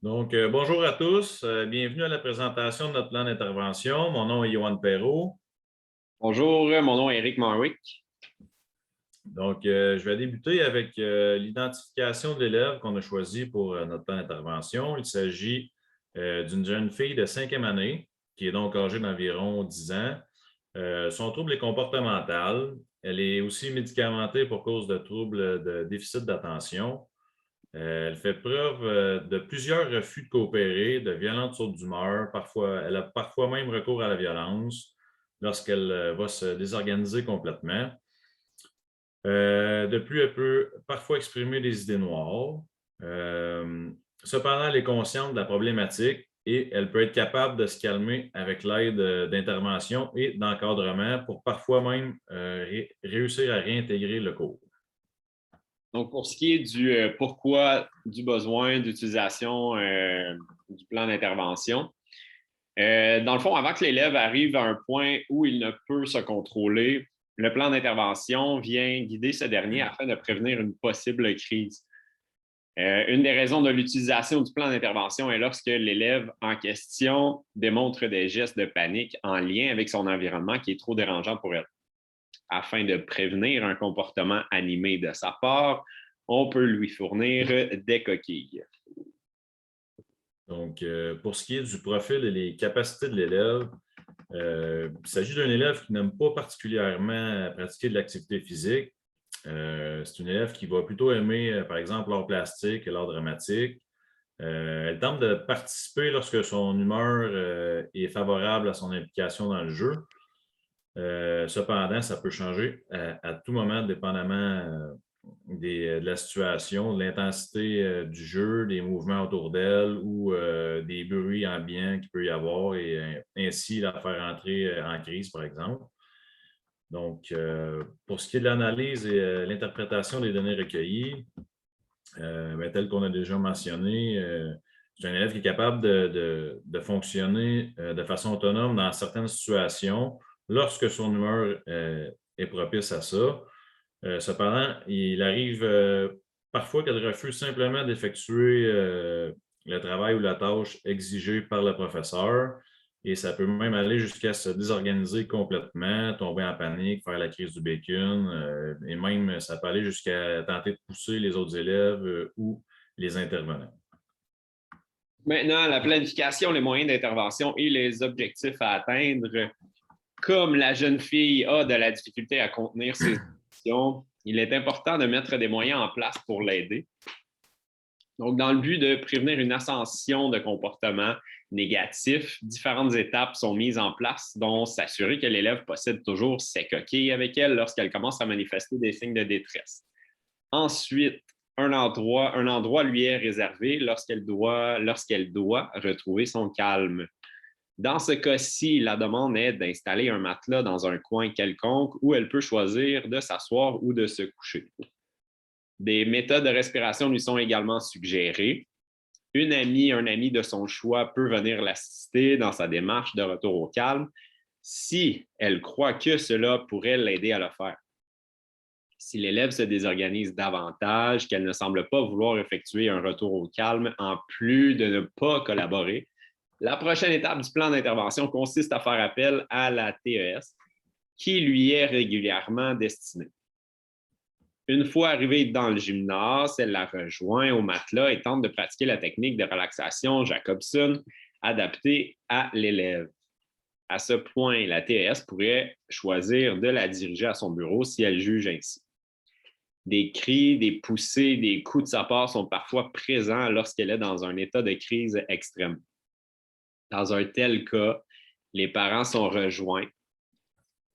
Bonjour à tous. Bienvenue à la présentation de notre plan d'intervention. Mon nom est Yohan Perrault. Bonjour, mon nom est Eric Marwick. Je vais débuter avec l'identification de l'élève qu'on a choisi pour notre plan d'intervention. Il s'agit d'une jeune fille de 5e année qui est donc âgée d'environ 10 ans. Son trouble est comportemental. Elle est aussi médicamentée pour cause de troubles de déficit d'attention. Elle fait preuve de plusieurs refus de coopérer, de violentes sautes d'humeur. Parfois, elle a parfois même recours à la violence lorsqu'elle va se désorganiser complètement. De plus, elle peut parfois exprimer des idées noires. Cependant, elle est consciente de la problématique et elle peut être capable de se calmer avec l'aide d'intervention et d'encadrement pour parfois même réussir à réintégrer le cours. Donc, pour ce qui est du pourquoi du besoin d'utilisation du plan d'intervention, dans le fond, avant que l'élève arrive à un point où il ne peut se contrôler, le plan d'intervention vient guider ce dernier afin de prévenir une possible crise. Une des raisons de l'utilisation du plan d'intervention est lorsque l'élève en question démontre des gestes de panique en lien avec son environnement qui est trop dérangeant pour elle. Afin de prévenir un comportement animé de sa part, on peut lui fournir des coquilles. Pour ce qui est du profil et les capacités de l'élève, il s'agit d'un élève qui n'aime pas particulièrement pratiquer de l'activité physique. C'est une élève qui va plutôt aimer, par exemple, l'art plastique et l'art dramatique. Elle tente de participer lorsque son humeur est favorable à son implication dans le jeu. Cependant, ça peut changer à tout moment, dépendamment de la situation, de l'intensité du jeu, des mouvements autour d'elle ou des bruits ambiants qu'il peut y avoir et ainsi la faire entrer en crise, par exemple. Pour ce qui est de l'analyse et l'interprétation des données recueillies, tel qu'on a déjà mentionné, c'est un élève qui est capable de fonctionner de façon autonome dans certaines situations lorsque son humeur est propice à ça. Cependant, il arrive parfois qu'elle refuse simplement d'effectuer le travail ou la tâche exigée par le professeur. Et ça peut même aller jusqu'à se désorganiser complètement, tomber en panique, faire la crise du bacon, et même ça peut aller jusqu'à tenter de pousser les autres élèves ou les intervenants. Maintenant, la planification, les moyens d'intervention et les objectifs à atteindre. Comme la jeune fille a de la difficulté à contenir ses émotions, il est important de mettre des moyens en place pour l'aider. Donc, dans le but de prévenir une ascension de comportements négatifs, différentes étapes sont mises en place, dont s'assurer que l'élève possède toujours ses coquilles avec elle lorsqu'elle commence à manifester des signes de détresse. Ensuite, un endroit lui est réservé lorsqu'elle doit retrouver son calme. Dans ce cas-ci, la demande est d'installer un matelas dans un coin quelconque où elle peut choisir de s'asseoir ou de se coucher. Des méthodes de respiration lui sont également suggérées. Un ami de son choix peut venir l'assister dans sa démarche de retour au calme si elle croit que cela pourrait l'aider à le faire. Si l'élève se désorganise davantage, qu'elle ne semble pas vouloir effectuer un retour au calme en plus de ne pas collaborer, la prochaine étape du plan d'intervention consiste à faire appel à la TES qui lui est régulièrement destinée. Une fois arrivée dans le gymnase, elle la rejoint au matelas et tente de pratiquer la technique de relaxation Jacobson adaptée à l'élève. À ce point, la TES pourrait choisir de la diriger à son bureau si elle juge ainsi. Des cris, des poussées, des coups de sa part sont parfois présents lorsqu'elle est dans un état de crise extrême. Dans un tel cas, les parents sont rejoints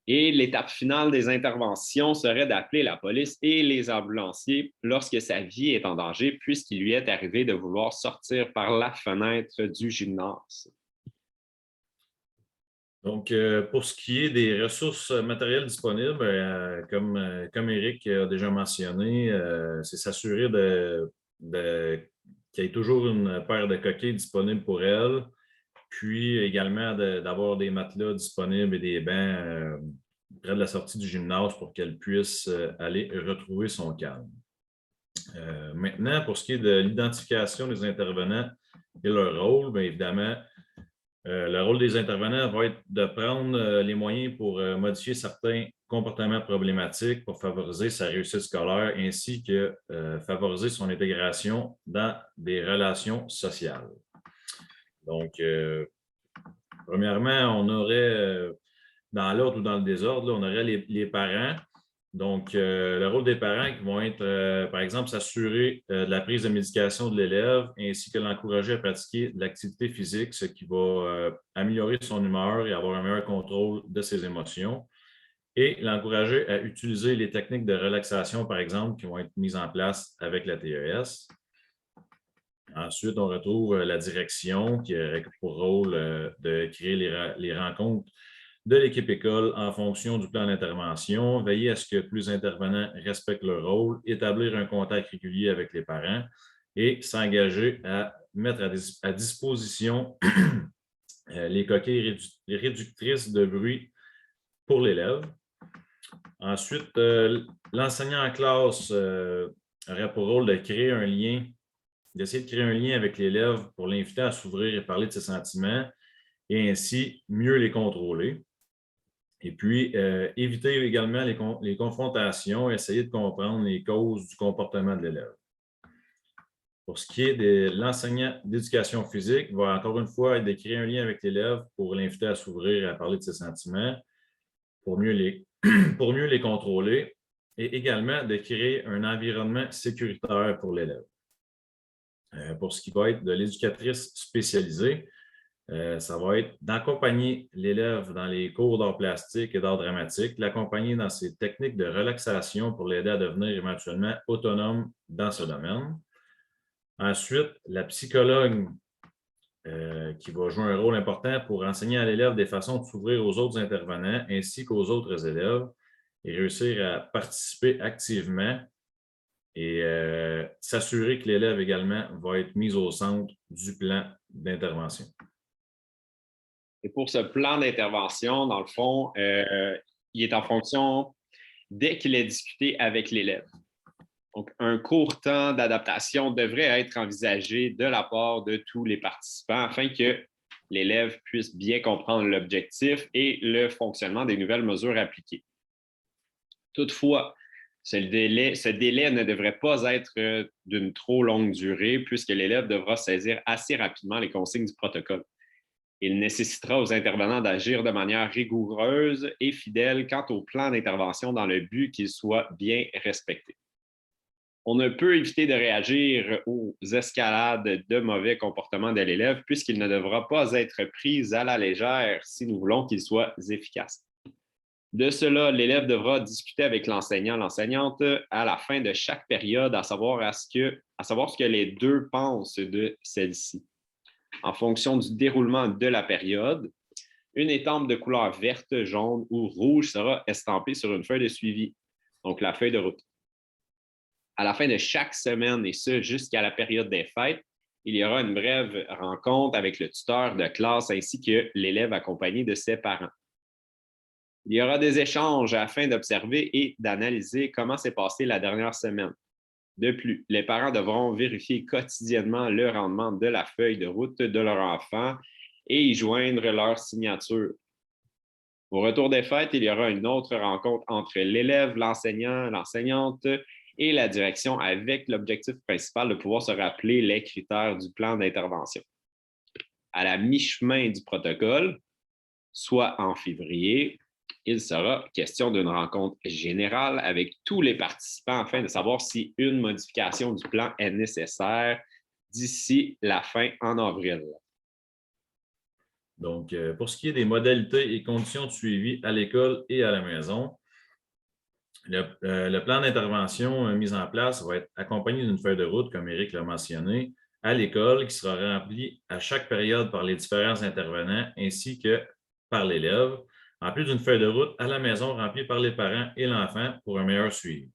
et l'étape finale des interventions serait d'appeler la police et les ambulanciers lorsque sa vie est en danger, puisqu'il lui est arrivé de vouloir sortir par la fenêtre du gymnase. Pour ce qui est des ressources matérielles disponibles, comme Eric a déjà mentionné, c'est s'assurer qu'il y ait toujours une paire de coquilles disponibles pour elle, puis également d'avoir des matelas disponibles et des bancs près de la sortie du gymnase pour qu'elle puisse aller retrouver son calme. Maintenant, pour ce qui est de l'identification des intervenants, et leur rôle, bien évidemment, le rôle des intervenants va être de prendre les moyens pour modifier certains comportements problématiques pour favoriser sa réussite scolaire ainsi que favoriser son intégration dans des relations sociales. Donc, premièrement, on aurait, dans l'ordre ou dans le désordre, là, on aurait les parents. Donc, le rôle des parents qui vont être, par exemple, s'assurer de la prise de médication de l'élève ainsi que l'encourager à pratiquer de l'activité physique, ce qui va améliorer son humeur et avoir un meilleur contrôle de ses émotions. Et l'encourager à utiliser les techniques de relaxation, par exemple, qui vont être mises en place avec la TES. Ensuite, on retrouve la direction qui a pour rôle de créer les rencontres de l'équipe école en fonction du plan d'intervention, veiller à ce que tous les intervenants respectent leur rôle, établir un contact régulier avec les parents et s'engager à mettre à disposition les coquilles réductrices de bruit pour l'élève. Ensuite, l'enseignant en classe aurait pour rôle de créer un lien, d'essayer de créer un lien avec l'élève pour l'inviter à s'ouvrir et parler de ses sentiments et ainsi mieux les contrôler. Et puis, éviter également les confrontations et essayer de comprendre les causes du comportement de l'élève. Pour ce qui est de l'enseignant d'éducation physique, il va encore une fois être de créer un lien avec l'élève pour l'inviter à s'ouvrir et à parler de ses sentiments, pour mieux les contrôler et également de créer un environnement sécuritaire pour l'élève. Pour ce qui va être de l'éducatrice spécialisée, ça va être d'accompagner l'élève dans les cours d'art plastique et d'art dramatique, l'accompagner dans ses techniques de relaxation pour l'aider à devenir éventuellement autonome dans ce domaine. Ensuite, la psychologue qui va jouer un rôle important pour enseigner à l'élève des façons de s'ouvrir aux autres intervenants ainsi qu'aux autres élèves et réussir à participer activement et s'assurer que l'élève également va être mis au centre du plan d'intervention. Et pour ce plan d'intervention, dans le fond, il est en fonction dès qu'il est discuté avec l'élève. Donc, un court temps d'adaptation devrait être envisagé de la part de tous les participants afin que l'élève puisse bien comprendre l'objectif et le fonctionnement des nouvelles mesures appliquées. Toutefois, ce délai ne devrait pas être d'une trop longue durée puisque l'élève devra saisir assez rapidement les consignes du protocole. Il nécessitera aux intervenants d'agir de manière rigoureuse et fidèle quant au plan d'intervention dans le but qu'il soit bien respecté. On ne peut éviter de réagir aux escalades de mauvais comportements de l'élève puisqu'il ne devra pas être pris à la légère si nous voulons qu'il soit efficace. De cela, l'élève devra discuter avec l'enseignant, l'enseignante à la fin de chaque période, à savoir ce que les deux pensent de celle-ci. En fonction du déroulement de la période, une étampe de couleur verte, jaune ou rouge sera estampée sur une feuille de suivi, donc la feuille de route. À la fin de chaque semaine, et ce jusqu'à la période des fêtes, il y aura une brève rencontre avec le tuteur de classe ainsi que l'élève accompagné de ses parents. Il y aura des échanges afin d'observer et d'analyser comment s'est passée la dernière semaine. De plus, les parents devront vérifier quotidiennement le rendement de la feuille de route de leur enfant et y joindre leur signature. Au retour des fêtes, il y aura une autre rencontre entre l'élève, l'enseignant, l'enseignante et la direction avec l'objectif principal de pouvoir se rappeler les critères du plan d'intervention. À la mi-chemin du protocole, soit en février, il sera question d'une rencontre générale avec tous les participants afin de savoir si une modification du plan est nécessaire d'ici la fin en avril. Donc, pour ce qui est des modalités et conditions de suivi à l'école et à la maison, le plan d'intervention mis en place va être accompagné d'une feuille de route, comme Éric l'a mentionné, à l'école qui sera remplie à chaque période par les différents intervenants ainsi que par l'élève, en plus d'une feuille de route à la maison remplie par les parents et l'enfant pour un meilleur suivi.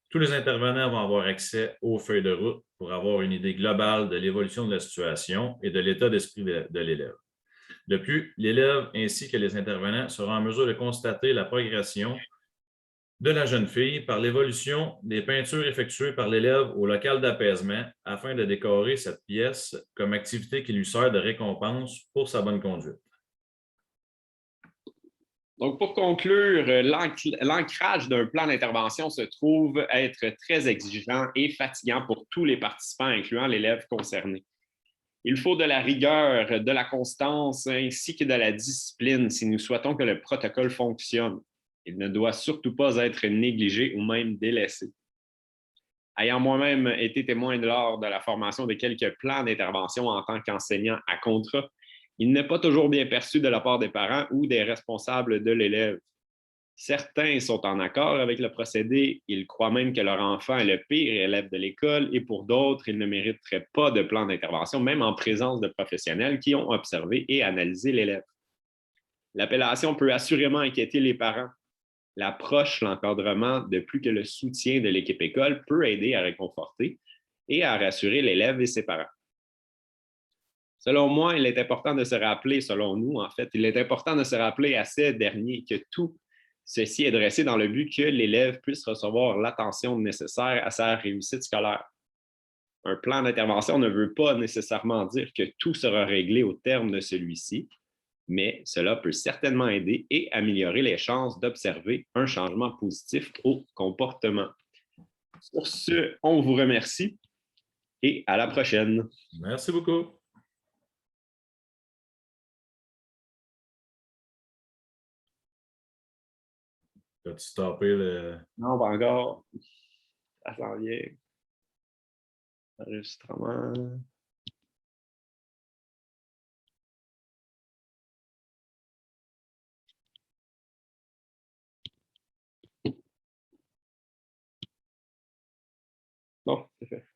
Tous les intervenants vont avoir accès aux feuilles de route pour avoir une idée globale de l'évolution de la situation et de l'état d'esprit de l'élève. De plus, l'élève ainsi que les intervenants seront en mesure de constater la progression de la jeune fille par l'évolution des peintures effectuées par l'élève au local d'apaisement afin de décorer cette pièce comme activité qui lui sert de récompense pour sa bonne conduite. Donc, pour conclure, l'ancrage d'un plan d'intervention se trouve être très exigeant et fatigant pour tous les participants, incluant l'élève concerné. Il faut de la rigueur, de la constance ainsi que de la discipline si nous souhaitons que le protocole fonctionne. Il ne doit surtout pas être négligé ou même délaissé. Ayant moi-même été témoin lors de la formation de quelques plans d'intervention en tant qu'enseignant à contrat, il n'est pas toujours bien perçu de la part des parents ou des responsables de l'élève. Certains sont en accord avec le procédé, ils croient même que leur enfant est le pire élève de l'école et pour d'autres, ils ne mériteraient pas de plan d'intervention, même en présence de professionnels qui ont observé et analysé l'élève. L'appellation peut assurément inquiéter les parents. L'approche, l'encadrement, de plus que le soutien de l'équipe école peut aider à réconforter et à rassurer l'élève et ses parents. Selon moi, il est important de se rappeler, selon nous, en fait, il est important de se rappeler à ces derniers que tout ceci est dressé dans le but que l'élève puisse recevoir l'attention nécessaire à sa réussite scolaire. Un plan d'intervention ne veut pas nécessairement dire que tout sera réglé au terme de celui-ci, mais cela peut certainement aider et améliorer les chances d'observer un changement positif au comportement. Sur ce, on vous remercie et à la prochaine. Merci beaucoup. As-tu stoppé le... Non, pas encore. Ça s'en vient. Enregistrement. Bon, c'est fait.